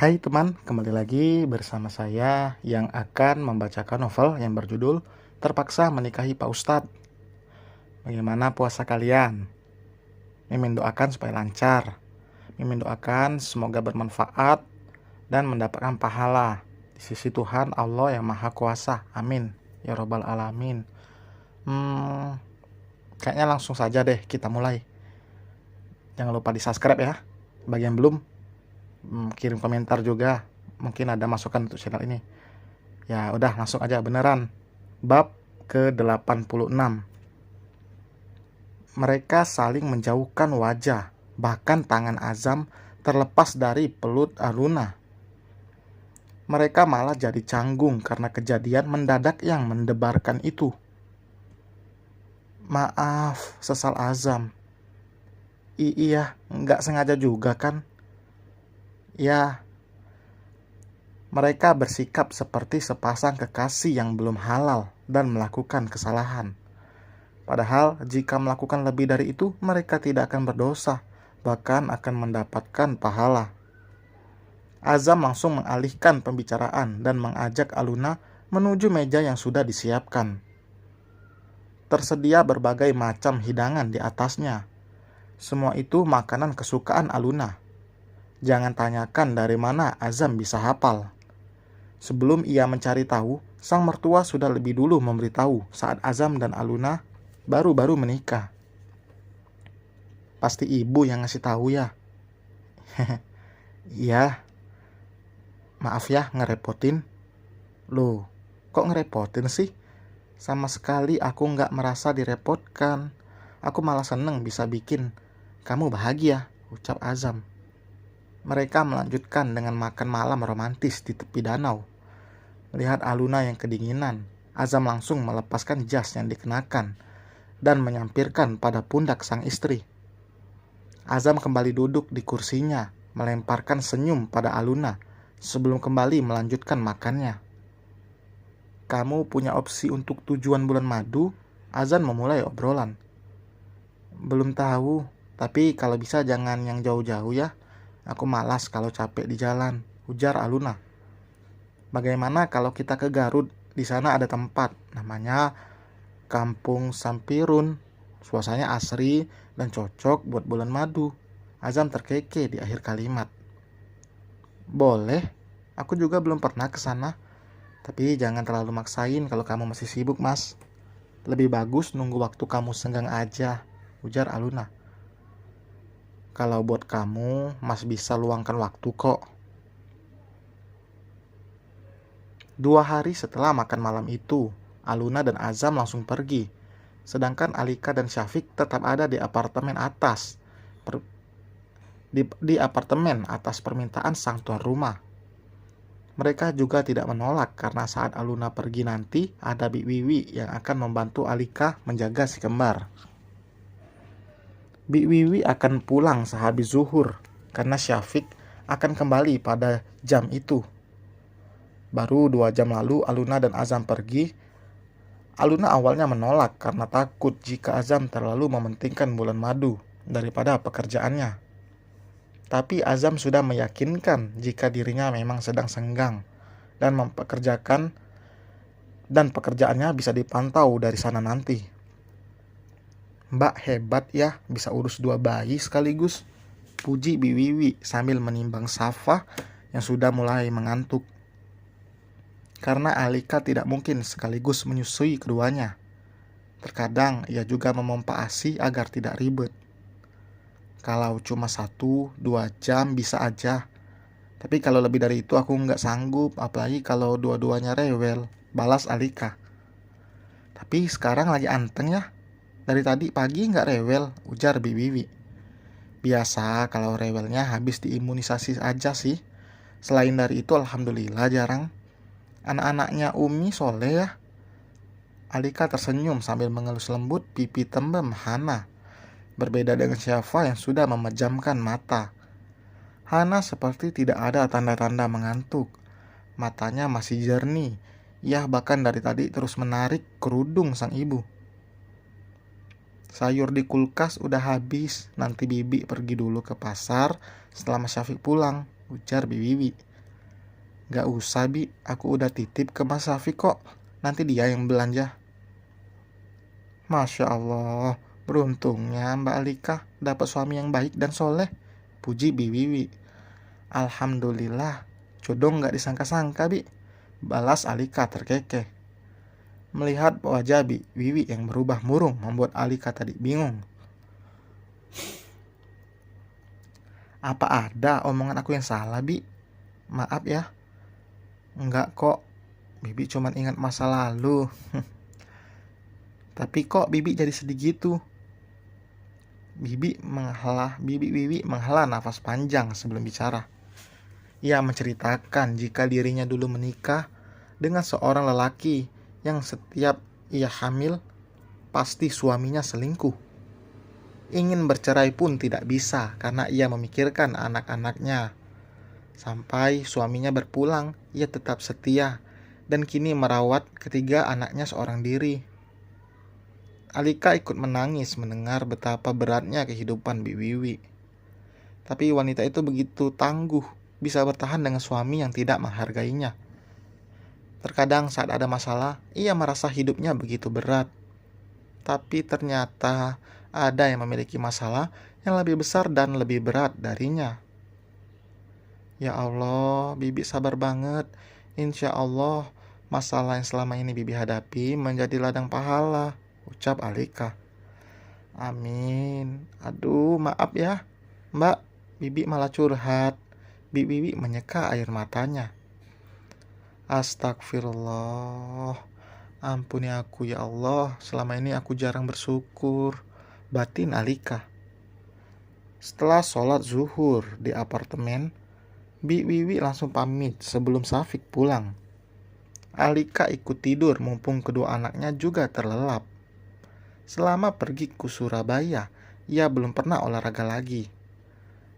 Hai teman, kembali lagi bersama saya yang akan membacakan novel yang berjudul Terpaksa Menikahi Pak Ustadz. Bagaimana puasa kalian? Mimin doakan supaya lancar. Mimin doakan semoga bermanfaat dan mendapatkan pahala di sisi Tuhan Allah yang Maha Kuasa. Amin. Ya Robbal Alamin. Kayaknya langsung saja deh kita mulai. Jangan lupa di subscribe ya. Bagi yang belum, kirim komentar juga. Mungkin ada masukan untuk channel ini. Ya udah langsung aja beneran. Bab ke-86. Mereka saling menjauhkan wajah, bahkan tangan Azam terlepas dari pelut Aluna. Mereka malah jadi canggung karena kejadian mendadak yang mendebarkan itu. Maaf, sesal Azam. Iya, nggak sengaja juga kan? Ya, mereka bersikap seperti sepasang kekasih yang belum halal dan melakukan kesalahan. Padahal jika melakukan lebih dari itu, mereka tidak akan berdosa, bahkan akan mendapatkan pahala. Azam langsung mengalihkan pembicaraan dan mengajak Aluna menuju meja yang sudah disiapkan. Tersedia berbagai macam hidangan di atasnya. Semua itu makanan kesukaan Aluna. Jangan tanyakan dari mana Azam bisa hafal. Sebelum ia mencari tahu, sang mertua sudah lebih dulu memberitahu saat Azam dan Aluna baru-baru menikah. Pasti ibu yang ngasih tahu ya. Iya. Maaf ya ngerepotin. Loh, kok ngerepotin sih? Sama sekali aku nggak merasa direpotkan. Aku malah seneng bisa bikin kamu bahagia, ucap Azam. Mereka melanjutkan dengan makan malam romantis di tepi danau. Melihat Aluna yang kedinginan, Azam langsung melepaskan jas yang dikenakan dan menyampirkan pada pundak sang istri. Azam kembali duduk di kursinya, melemparkan senyum pada Aluna sebelum kembali melanjutkan makannya. Kamu punya opsi untuk tujuan bulan madu? Azam memulai obrolan. Belum tahu, tapi kalau bisa jangan yang jauh-jauh ya. Aku malas kalau capek di jalan, ujar Aluna. Bagaimana kalau kita ke Garut? Di sana ada tempat, namanya Kampung Sampirun. Suasananya asri dan cocok buat bulan madu. Azam terkekeh di akhir kalimat. Boleh, aku juga belum pernah ke sana. Tapi jangan terlalu maksain kalau kamu masih sibuk, Mas. Lebih bagus nunggu waktu kamu senggang aja, ujar Aluna. Kalau buat kamu, Mas bisa luangkan waktu kok. 2 hari setelah makan malam itu, Aluna dan Azam langsung pergi. Sedangkan Alika dan Syafiq tetap ada di apartemen atas. Di apartemen atas permintaan sang tuan rumah. Mereka juga tidak menolak karena saat Aluna pergi nanti ada Bik Wiwi yang akan membantu Alika menjaga si kembar. Bik Wiwi akan pulang sehabis zuhur karena Syafiq akan kembali pada jam itu. Baru 2 jam lalu Aluna dan Azam pergi. Aluna awalnya menolak karena takut jika Azam terlalu mementingkan bulan madu daripada pekerjaannya. Tapi Azam sudah meyakinkan jika dirinya memang sedang senggang dan pekerjaannya bisa dipantau dari sana nanti. Mbak hebat ya, bisa urus 2 bayi sekaligus, puji Bi Wiwi sambil menimbang Safa yang sudah mulai mengantuk. Karena Alika tidak mungkin sekaligus menyusui keduanya. Terkadang ia juga memompa ASI agar tidak ribet. Kalau cuma 1-2 jam bisa aja. Tapi kalau lebih dari itu aku nggak sanggup, apalagi kalau dua-duanya rewel, balas Alika. Tapi sekarang lagi anteng ya. Dari tadi pagi nggak rewel, ujar Bi Wiwi. Biasa kalau rewelnya habis diimunisasi aja sih. Selain dari itu alhamdulillah jarang. Anak-anaknya Umi soleh ya. Alika tersenyum sambil mengelus lembut pipi tembem Hana. Berbeda dengan Syafa yang sudah memejamkan mata. Hana seperti tidak ada tanda-tanda mengantuk. Matanya masih jernih. Ia bahkan dari tadi terus menarik kerudung sang ibu. Sayur di kulkas udah habis. Nanti Bibi pergi dulu ke pasar setelah Mas Syafiq pulang, ujar Bi Wiwi. Gak usah Bi, aku udah titip ke Mas Syafiq kok. Nanti dia yang belanja. Masya Allah, beruntungnya Mbak Alika dapat suami yang baik dan soleh. Puji Bi Wiwi. Alhamdulillah, jodoh gak disangka-sangka Bi. Balas Alika terkekeh. Melihat wajah Bi Wiwi yang berubah murung membuat Alika tadi bingung. Apa ada omongan aku yang salah Bi? Maaf ya. Enggak kok, Bibi cuma ingat masa lalu. Tapi kok Bibi jadi sedih gitu? Bibi Wiwi menghela nafas panjang sebelum bicara. Ia menceritakan jika dirinya dulu menikah dengan seorang lelaki yang setiap ia hamil pasti suaminya selingkuh. Ingin bercerai pun tidak bisa karena ia memikirkan anak-anaknya. Sampai suaminya berpulang, ia tetap setia dan kini merawat ketiga anaknya seorang diri. Alika ikut menangis mendengar betapa beratnya kehidupan Bi Wiwi. Tapi wanita itu begitu tangguh, bisa bertahan dengan suami yang tidak menghargainya. Terkadang saat ada masalah, ia merasa hidupnya begitu berat. Tapi ternyata ada yang memiliki masalah yang lebih besar dan lebih berat darinya. Ya Allah, Bibi sabar banget. Insya Allah, masalah yang selama ini Bibi hadapi menjadi ladang pahala, ucap Alika. Amin. Aduh, maaf ya, Mbak. Bibi malah curhat. Bibi menyeka air matanya. Astagfirullah. Ampuni aku ya Allah. Selama ini aku jarang bersyukur. Batin Alika. Setelah sholat zuhur di apartemen, Bi Wiwi langsung pamit sebelum Syafiq pulang. Alika ikut tidur mumpung kedua anaknya juga terlelap. Selama pergi ke Surabaya, ia belum pernah olahraga lagi.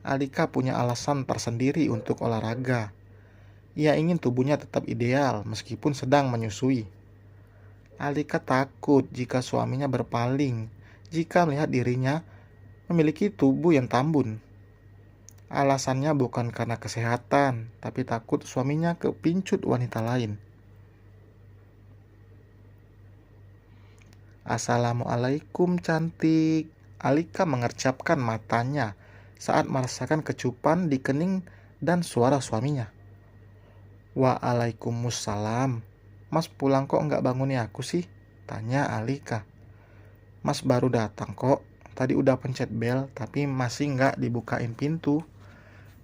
Alika punya alasan tersendiri untuk olahraga. Ia ingin tubuhnya tetap ideal meskipun sedang menyusui. Alika takut jika suaminya berpaling jika melihat dirinya memiliki tubuh yang tambun. Alasannya bukan karena kesehatan, tapi takut suaminya kepincut wanita lain. Assalamualaikum cantik. Alika mengercapkan matanya saat merasakan kecupan di kening dan suara suaminya. Waalaikumsalam. Mas pulang kok nggak bangunin aku sih? Tanya Alika. Mas baru datang kok. Tadi udah pencet bel tapi masih nggak dibukain pintu.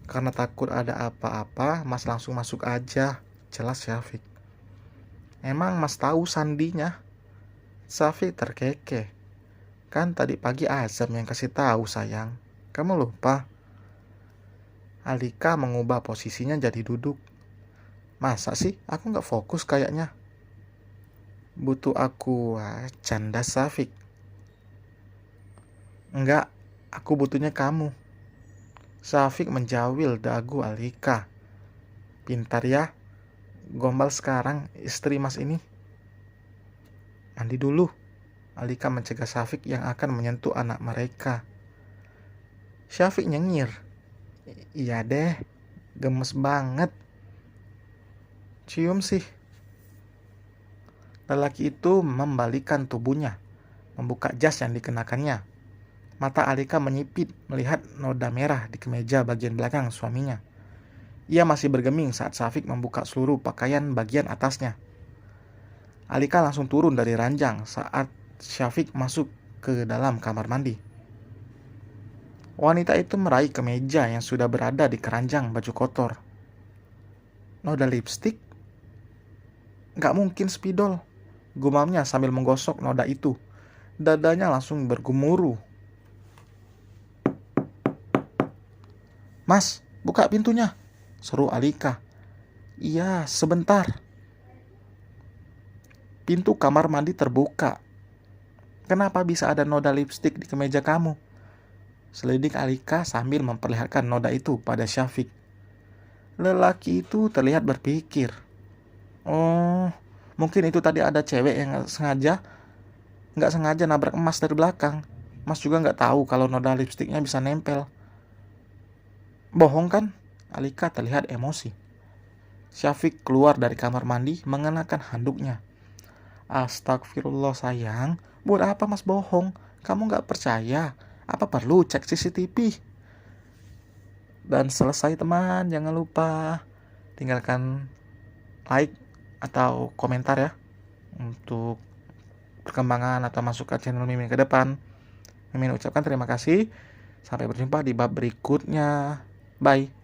Karena takut ada apa-apa, Mas langsung masuk aja, jelas Syafiq. Emang Mas tahu sandinya? Syafiq terkekeh. Kan tadi pagi Azam yang kasih tahu sayang. Kamu lupa? Alika mengubah posisinya jadi duduk. Masa sih aku nggak fokus kayaknya? Butuh aku, canda Syafiq. Enggak, aku butuhnya kamu. Syafiq menjawil dagu Alika. Pintar ya, gombal sekarang istri Mas ini. Mandi dulu. Alika mencegah Syafiq yang akan menyentuh anak mereka. Syafiq nyengir. Iya deh, gemes banget. Cium sih. Lelaki itu membalikkan tubuhnya, membuka jas yang dikenakannya. Mata Alika menyipit melihat noda merah di kemeja bagian belakang suaminya. Ia masih bergeming saat Syafiq membuka seluruh pakaian bagian atasnya. Alika langsung turun dari ranjang saat Syafiq masuk ke dalam kamar mandi. Wanita itu meraih kemeja yang sudah berada di keranjang baju kotor. Noda lipstik? Gak mungkin spidol, gumamnya sambil menggosok noda itu. Dadanya langsung bergemuruh. Mas, buka pintunya, seru Alika. Iya, sebentar. Pintu kamar mandi terbuka. Kenapa bisa ada noda lipstik di kemeja kamu? Selidik Alika sambil memperlihatkan noda itu pada Syafiq. Lelaki itu terlihat berpikir. Oh, mungkin itu tadi ada cewek yang nggak sengaja nabrak Mas dari belakang. Mas juga nggak tahu kalau noda lipstiknya bisa nempel. Bohong kan? Alika terlihat emosi. Syafiq keluar dari kamar mandi mengenakan handuknya. Astagfirullah sayang, buat apa mas bohong? Kamu gak percaya? Apa perlu cek CCTV? Dan selesai teman, jangan lupa tinggalkan like atau komentar ya untuk perkembangan atau masukan channel Mimin ke depan. Mimin ucapkan terima kasih. Sampai berjumpa di bab berikutnya. Bye.